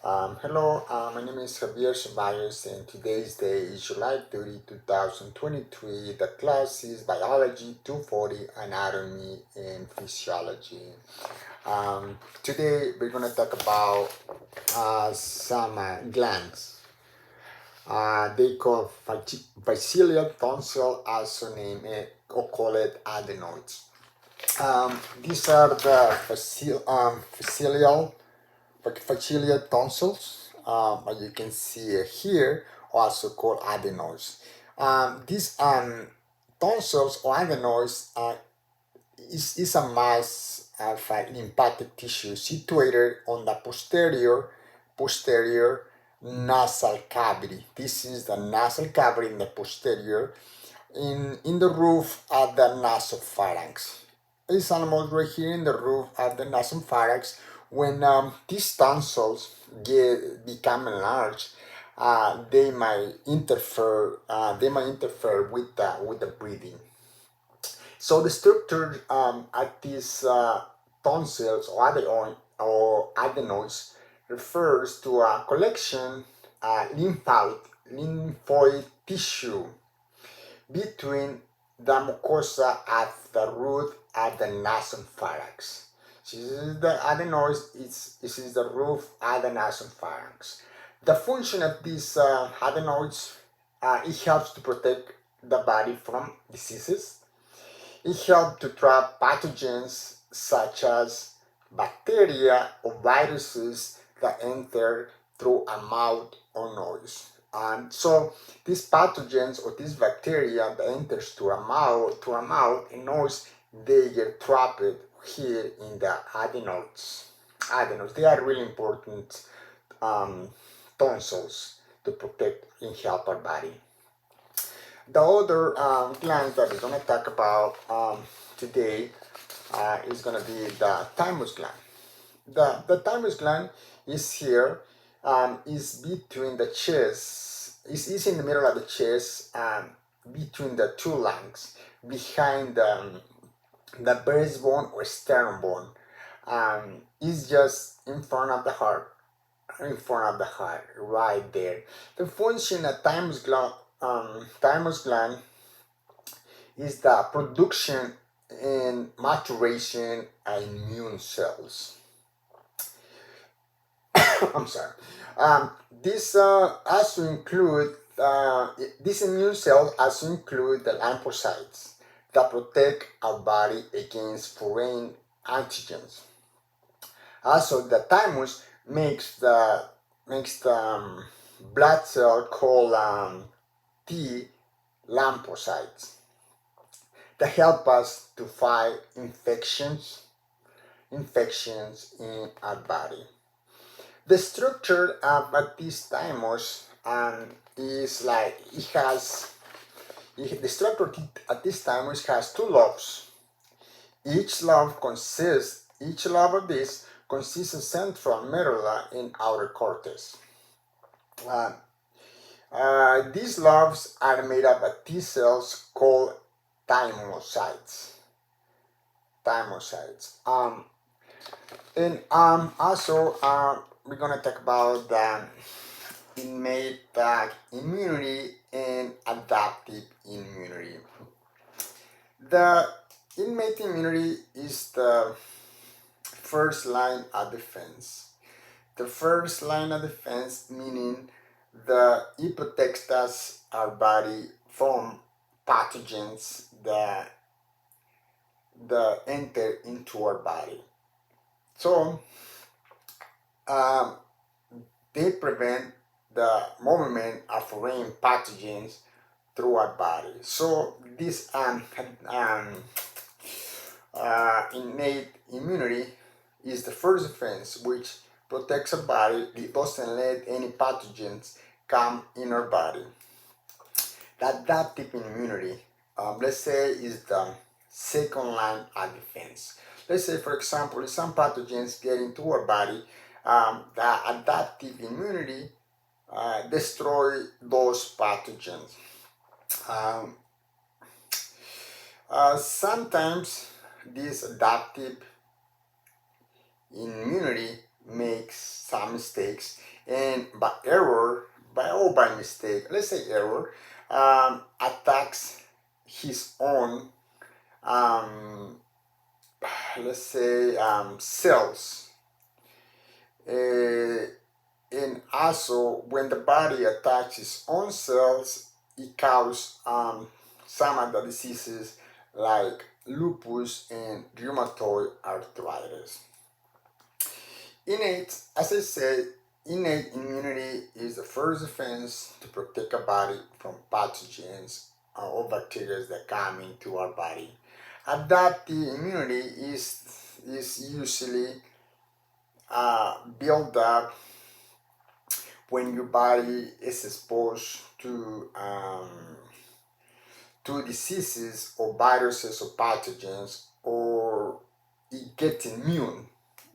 Hello, my name is Javier Ceballos, and today's day is July 30, 2023. The class is Biology 240, Anatomy and Physiology. Today we're going to talk about some glands. They call physeal tonsil, also named or call it adenoids. These are the facilial tonsils, as you can see here, also called adenoids. These tonsils or adenoids is a mass of lymphatic tissue situated on the posterior nasal cavity. This is the nasal cavity in the posterior, in the roof of the nasopharynx. This animal right here in the roof of the nasopharynx. When these tonsils become enlarged, they might interfere. They might interfere with the breathing. So the structure at these tonsils or adenoids refers to a collection lymphoid tissue between the mucosa at the root at the nasopharynx. So this is the adenoids. This is the roof at the nasopharynx. The function of these adenoids, it helps to protect the body from diseases. It helps to trap pathogens such as bacteria or viruses that enter through a mouth or nose. And so these pathogens or these bacteria that enters through a mouth and nose, they get trapped here in the adenoids. Adenoids, they are really important tonsils to protect and help our body. The other gland that we're going to talk about today is going to be the thymus gland. The thymus gland is here, is between the chest, is in the middle of the chest, between the two lungs, behind the breastbone or sternum bone. Is just in front of the heart, right there. The function of thymus gland is the production and maturation of immune cells. I'm sorry. This also include these immune cells also include the lymphocytes that protect our body against foreign antigens. Also, the thymus makes the blood cell called T lymphocytes that help us to fight infections in our body. The structure of this thymus is like the structure at this thymus has two lobes. Each lobe of this consists of central medulla and outer cortex. Uh, these lobes are made up of T cells called thymocytes. And also, we're gonna talk about the innate immunity and adaptive immunity. The innate immunity is the first line of defense. The first line of defense meaning it protects us, our body, from pathogens that enter into our body. So they prevent the movement of foreign pathogens through our body. So this innate immunity is the first defense which protects our body. It doesn't let any pathogens come in our body. The adaptive immunity, let's say, is the second line of defense. Let's say, for example, if some pathogens get into our body, the adaptive immunity destroy those pathogens. Sometimes this adaptive immunity makes some mistakes, and by mistake, let's say error, attacks his own, um, let's say, cells. Uh, and also, when the body attacks its own cells, it causes some of the diseases like lupus and rheumatoid arthritis. As I said, innate immunity is the first defense to protect a body from pathogens or bacteria that come into our body. Adaptive immunity is usually built up when your body is exposed to diseases or viruses or pathogens, or it gets immune,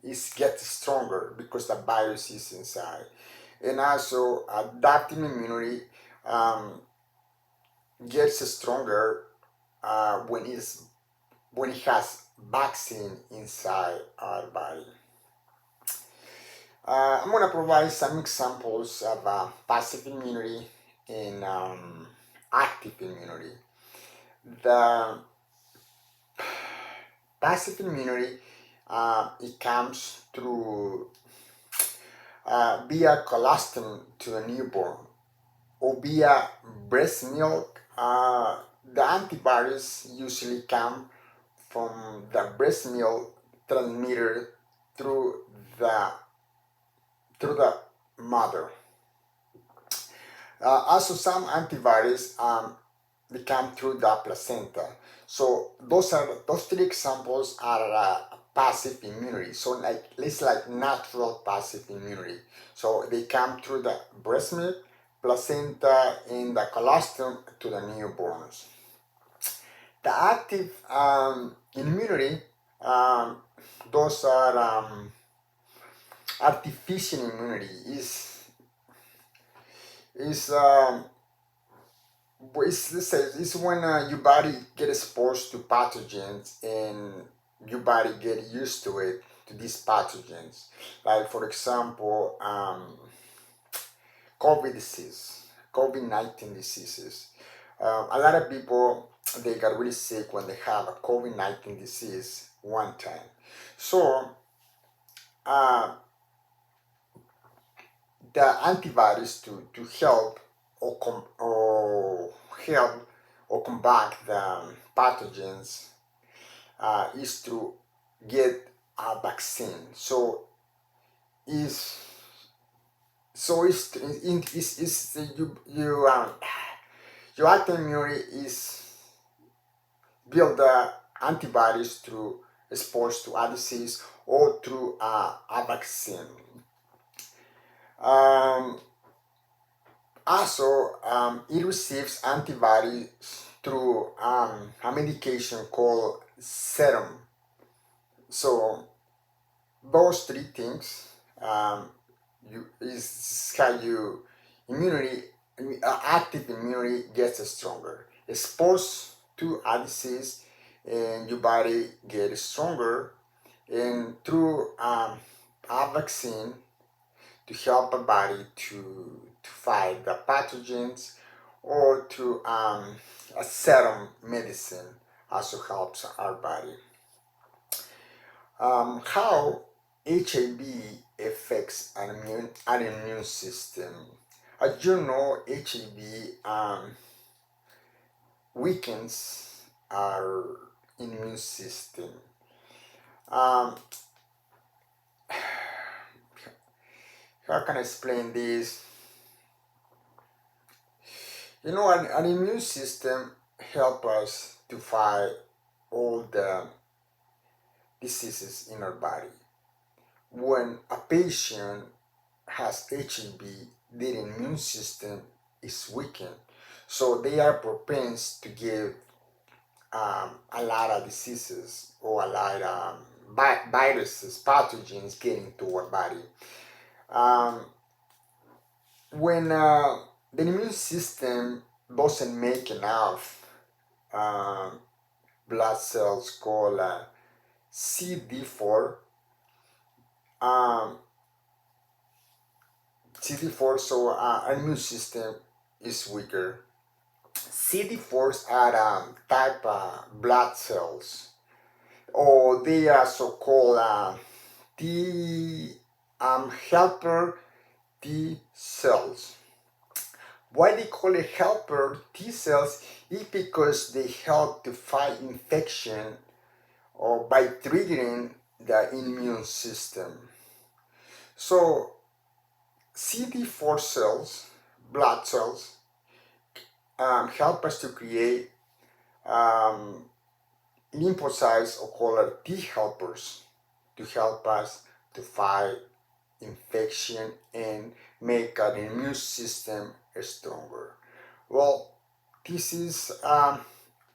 it gets stronger because the virus is inside. And also adaptive immunity um, gets stronger when it has vaccine inside our body. I'm going to provide some examples of passive immunity and active immunity. The passive immunity, it comes through via colostrum to a newborn or via breast milk. The antibodies usually come from the breast milk transmitted through the through the mother. Also, some antibodies they come through the placenta. So those three examples are passive immunity. So it's like natural passive immunity. So they come through the breast milk, placenta, and the colostrum to the newborns. The active immunity, um, those are artificial immunity. Is let's say it's when your body get exposed to pathogens and your body get used to it, to these pathogens. Like for example, COVID disease, COVID-19 diseases. A lot of people, they got really sick when they have a COVID-19 disease one time. So uh, the antibodies to help or help or combat the pathogens is to get a vaccine. Is is your active immunity is build the antibodies through exposed to a disease or through a vaccine. Um, Also, it receives antibodies through a medication called serum. So those three things, you is how you immunity, active immunity gets stronger. Exposed to a disease, and your body gets stronger, and through a vaccine to help a body to fight the pathogens, or through a serum medicine also helps our body. How HIV affects an immune system. As you know, HIV weakens our immune system. Um, how can I explain this? You know, an immune system help us to fight all the diseases in our body. When a patient has HIV, their immune system is weakened, so they are propense to give a lot of diseases or a lot of viruses, pathogens get into our body. Um, when the immune system doesn't make enough um, blood cells called CD4, CD4, so our immune system is weaker. CD4s are type blood cells, or they are so-called T helper T cells. Why they call it helper T cells is because they help to fight infection or by triggering the immune system. So CD4 cells, blood cells, help us to create lymphocytes or called T helpers to help us to fight infection and make our immune system stronger. Well, this is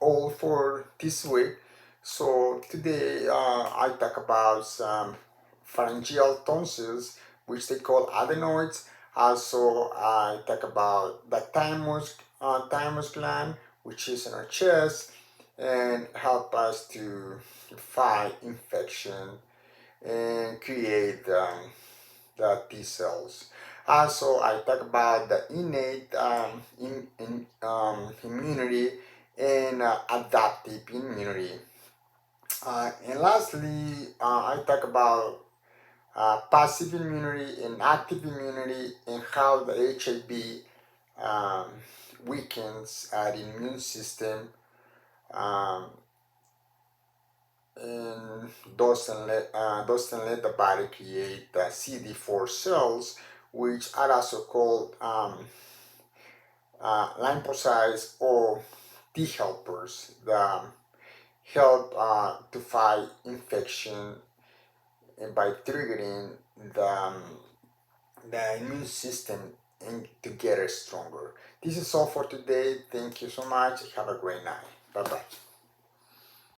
all for this week. So today I talk about some pharyngeal tonsils, which they call adenoids. Also, I talk about the thymus gland, which is in our chest, and help us to fight infection and create the T cells. Also, I talk about the innate immunity and adaptive immunity. And lastly, I talk about passive immunity and active immunity and how the HIV weakens the immune system um, and doesn't let the body create the CD4 cells, which are also called lymphocytes or T helpers that help to fight infection and by triggering the immune system and to get it stronger. This is all for today. Thank you so much. Have a great night. Bye bye.